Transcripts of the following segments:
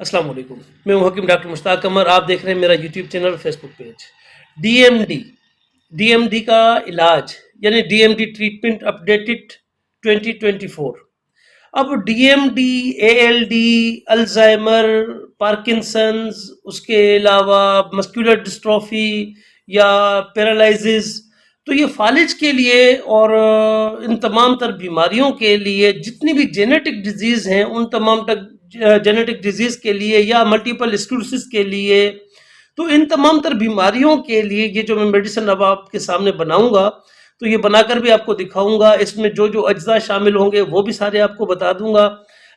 अस्सलाम वालेकुम। मैं हूं हकीम डॉक्टर मुश्ताक कमर। आप देख रहे हैं मेरा YouTube channel, Facebook page. DMD, DMD का इलाज यानी डीएमडी ट्रीटमेंट अपडेटेड 2024। अब डीएमडी, एएलडी, अल्जाइमर, पार्किंसंस, उसके अलावा मस्कुलर डिस्ट्रॉफी या पैरालिसिस, तो ये फालिज के लिए और इन तमाम तर बीमारियों के लिए, जितनी भी जेनेटिक डिजीज़ हैं उन तमाम तक जेनेटिक डिजीज़ के लिए या मल्टीपल स्क्लेरोसिस के लिए, तो इन तमाम तर बीमारियों के लिए ये जो मैं मेडिसिन अब आपके सामने बनाऊंगा, तो ये बनाकर भी आपको दिखाऊंगा। इसमें जो जो अज्जा शामिल होंगे वो भी सारे आपको बता दूंगा।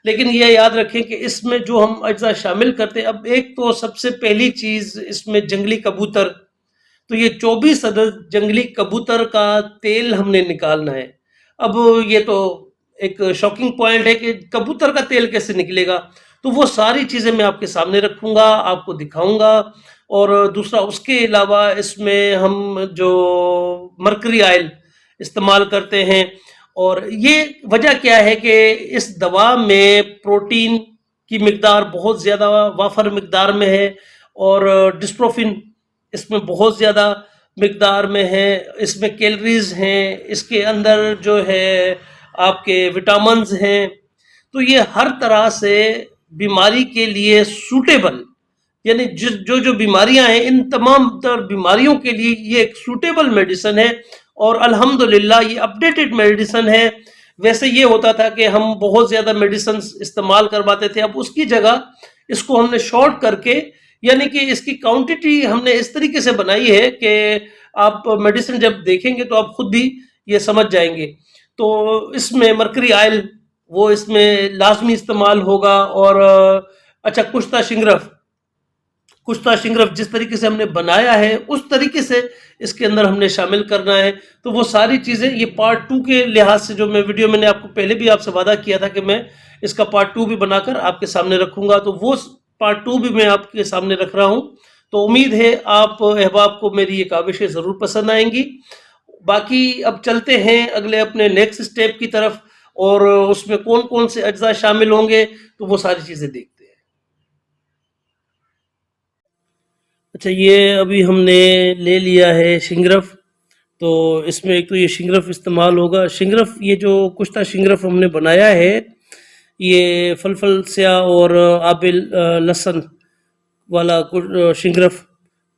लेकिन ये याद रखें कि इसमें जो हम अज्जा शामिल करते हैं, अब एक तो सबसे पहली चीज़ इसमें जंगली कबूतर, तो ये 24 अदद जंगली कबूतर का तेल हमने निकालना है। अब ये तो एक शॉकिंग पॉइंट है कि कबूतर का तेल कैसे निकलेगा, तो वो सारी चीज़ें मैं आपके सामने रखूंगा, आपको दिखाऊंगा। और दूसरा, उसके अलावा इसमें हम जो मरकरी ऑयल इस्तेमाल करते हैं, और ये वजह क्या है कि इस दवा में प्रोटीन की मिकदार बहुत ज़्यादा वाफर मिकदार में है, और डिस्ट्रोफिन इसमें बहुत ज़्यादा मिकदार में है, इसमें कैलोरीज हैं, इसके अंदर जो है आपके विटामिन्स हैं। तो ये हर तरह से बीमारी के लिए सूटेबल, यानी जो जो बीमारियां हैं, इन तमाम तर बीमारियों के लिए ये एक सूटेबल मेडिसिन है। और अल्हम्दुलिल्लाह ये अपडेटेड मेडिसिन है। वैसे ये होता था कि हम बहुत ज़्यादा मेडिसिन इस्तेमाल करवाते थे, अब उसकी जगह इसको हमने शॉर्ट करके, यानी कि इसकी क्वांटिटी हमने इस तरीके से बनाई है कि आप मेडिसिन जब देखेंगे तो आप खुद भी ये समझ जाएंगे। तो इसमें मरकरी ऑयल वो इसमें लाजमी इस्तेमाल होगा। और अच्छा, कुश्ता शिंगरफ जिस तरीके से हमने बनाया है उस तरीके से इसके अंदर हमने शामिल करना है। तो वो सारी चीज़ें ये पार्ट 2 के लिहाज से, जो मैं वीडियो मैंने आपको पहले भी आपसे वादा किया था कि मैं इसका पार्ट 2 भी बनाकर आपके सामने रखूंगा, तो वो पार्ट 2 भी मैं आपके सामने रख रहा हूँ। तो उम्मीद है आप अहबाब को मेरी ये काविशें ज़रूर पसंद आएंगी। बाकी अब चलते हैं अगले अपने नेक्स्ट स्टेप की तरफ, और उसमें कौन कौन से अज्जा शामिल होंगे, तो वो सारी चीज़ें देखते हैं। अच्छा, ये अभी हमने ले लिया है शिंगरफ। तो इसमें एक तो ये शिंगरफ इस्तेमाल होगा। शिंगरफ, ये जो कुश्ता शिंगरफ हमने बनाया है, ये फलफल स्या और आबिल लहसुन वाला शिंगरफ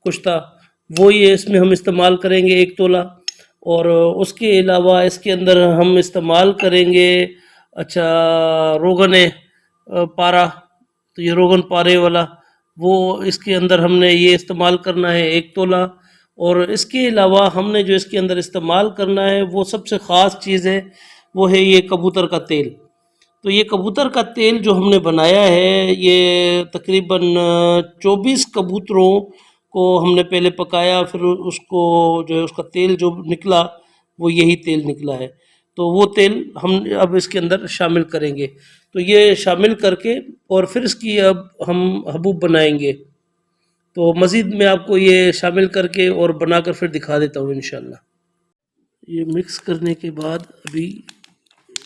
कुश्ता, वो ये इसमें हम इस्तेमाल करेंगे 1 तोला। और उसके अलावा इसके अंदर हम इस्तेमाल करेंगे, अच्छा, रोगन पारा, तो ये रोगन पारे वाला, वो इसके अंदर हमने ये इस्तेमाल करना है 1 तोला। और इसके अलावा हमने जो इसके अंदर इस्तेमाल करना है, वो सबसे ख़ास चीज़ है, वो है ये कबूतर का तेल। तो ये कबूतर का तेल जो हमने बनाया है, ये तकरीबन 24 कबूतरों को हमने पहले पकाया, फिर उसको जो है उसका तेल जो निकला वो यही तेल निकला है। तो वो तेल हम अब इसके अंदर शामिल करेंगे। तो ये शामिल करके और फिर इसकी अब हम हबूब बनाएंगे। तो मज़ीद मैं आपको ये शामिल करके और बनाकर फिर दिखा देता हूँ इंशाल्लाह। ये मिक्स करने के बाद अभी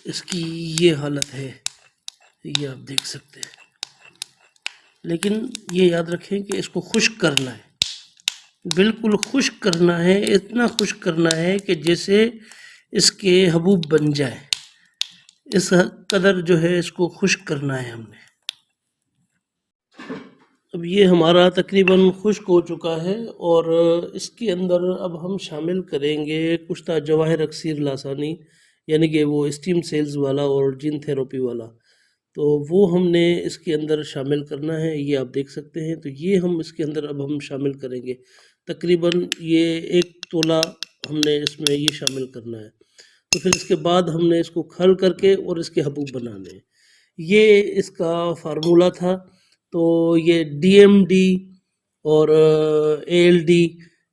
इसकी ये हालत है, ये आप देख सकते हैं। लेकिन ये याद रखें कि इसको खुश्क करना है, बिल्कुल खुश्क करना है, इतना खुश्क करना है कि जैसे इसके हबूब बन जाए, इस कदर जो है इसको खुश्क करना है हमने। अब ये हमारा तकरीबन खुश्क हो चुका है, और इसके अंदर अब हम शामिल करेंगे कुश्ता जवाहिर अक्सीर लासानी, यानी कि वो स्टीम सेल्स वाला और जीन थेरेपी वाला। तो वो हमने इसके अंदर शामिल करना है, ये आप देख सकते हैं। तो ये हम इसके अंदर अब हम शामिल करेंगे, तकरीबन ये 1 तोला हमने इसमें ये शामिल करना है। तो फिर इसके बाद हमने इसको खल करके और इसके हबूब बनाने हैं। ये इसका फार्मूला था। तो ये डीएमडी और एएलडी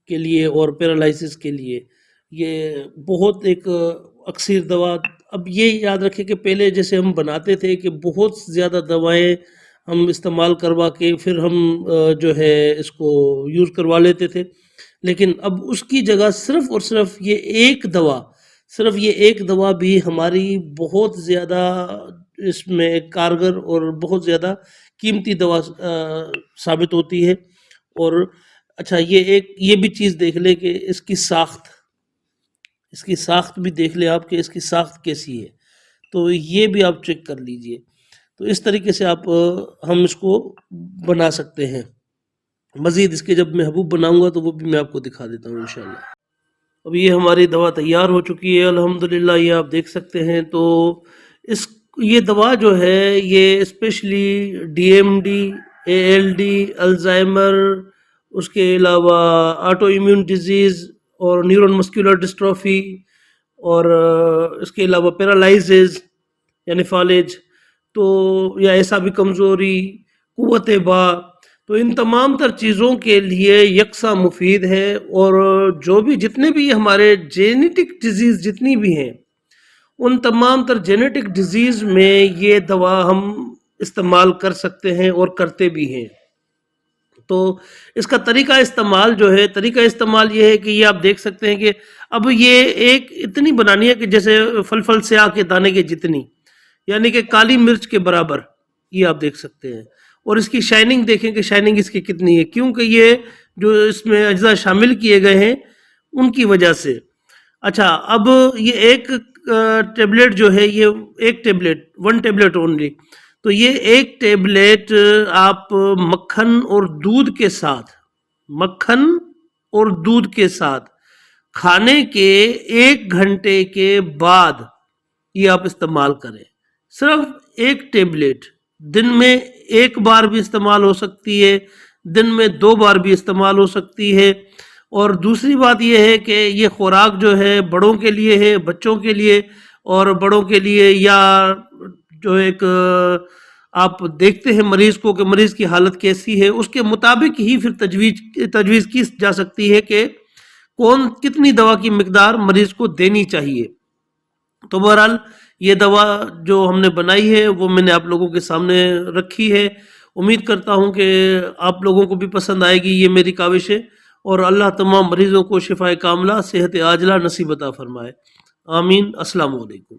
के लिए और पैरालिसिस के लिए ये बहुत एक अक्सर दवा। अब ये याद रखें कि पहले जैसे हम बनाते थे कि बहुत ज़्यादा दवाएं हम इस्तेमाल करवा के फिर हम जो है इसको यूज़ करवा लेते थे। लेकिन अब उसकी जगह सिर्फ़ और सिर्फ़ ये एक दवा भी हमारी बहुत ज़्यादा اس میں کارگر اور بہت زیادہ قیمتی دوا ثابت ہوتی ہے. اور اچھا یہ بھی چیز دیکھ لیں کہ اس کی ساخت بھی دیکھ لیں آپ کہ اس کی ساخت کیسی ہے، تو یہ بھی آپ چیک کر لیجئے. تو اس طریقے سے ہم اس کو بنا سکتے ہیں. مزید اس کے جب میں حبوب بناؤں گا تو وہ بھی میں آپ کو دکھا دیتا ہوں انشاءاللہ. اب یہ ہماری دوا تیار ہو چکی ہے الحمدللہ، یہ آپ دیکھ سکتے ہیں. تو یہ دوا جو ہے یہ especially D M D, A L D, Alzheimer, اس کے علاوہ آٹو ایمیون ڈیزیز اور نیورون مسکولر ڈسٹروفی، اور اس کے علاوہ پیرالائزز یعنی فالج، تو یا اعصابی کمزوری، قوت با، تو ان تمام تر چیزوں کے لیے یکساں مفید ہے. اور جتنے بھی ہمارے جینیٹک ڈیزیز جتنی بھی ہیں، ان تمام تر جینیٹک ڈیزیز میں یہ دوا ہم استعمال کر سکتے ہیں اور کرتے بھی ہیں. تو اس کا طریقہ استعمال یہ ہے کہ یہ آپ دیکھ سکتے ہیں کہ اب یہ ایک اتنی بنانی ہے کہ جیسے فل سیاہ کے دانے کے جتنی، یعنی کہ کالی مرچ کے برابر، یہ آپ دیکھ سکتے ہیں. اور اس کی شائننگ دیکھیں کہ شائننگ اس کی کتنی ہے، کیونکہ یہ جو اس میں اجزاء شامل کیے گئے ہیں ان کی وجہ سے. اچھا، اب یہ ایک ٹیبلٹ جو ہے، یہ ایک ٹیبلٹ 1 ٹیبلٹ اونلی، تو یہ ایک ٹیبلٹ آپ مکھن اور دودھ کے ساتھ کھانے کے 1 گھنٹے کے بعد یہ آپ استعمال کریں. صرف ایک ٹیبلٹ دن میں 1 بار بھی استعمال ہو سکتی ہے، دن میں 2 بار بھی استعمال ہو سکتی ہے. اور دوسری بات یہ ہے کہ یہ خوراک جو ہے بڑوں کے لیے ہے، بچوں کے لیے، اور بڑوں کے لیے یا جو ایک آپ دیکھتے ہیں مریض کو کہ مریض کی حالت کیسی ہے، اس کے مطابق ہی پھر تجویز کی جا سکتی ہے کہ کتنی دوا کی مقدار مریض کو دینی چاہیے. تو بہرحال یہ دوا جو ہم نے بنائی ہے وہ میں نے آپ لوگوں کے سامنے رکھی ہے. امید کرتا ہوں کہ آپ لوگوں کو بھی پسند آئے گی یہ میری کاوش ہے، اور اللہ تمام مریضوں کو شفائے کاملہ، صحت عاجلہ نصیب عطا فرمائے. آمین. السلام علیکم.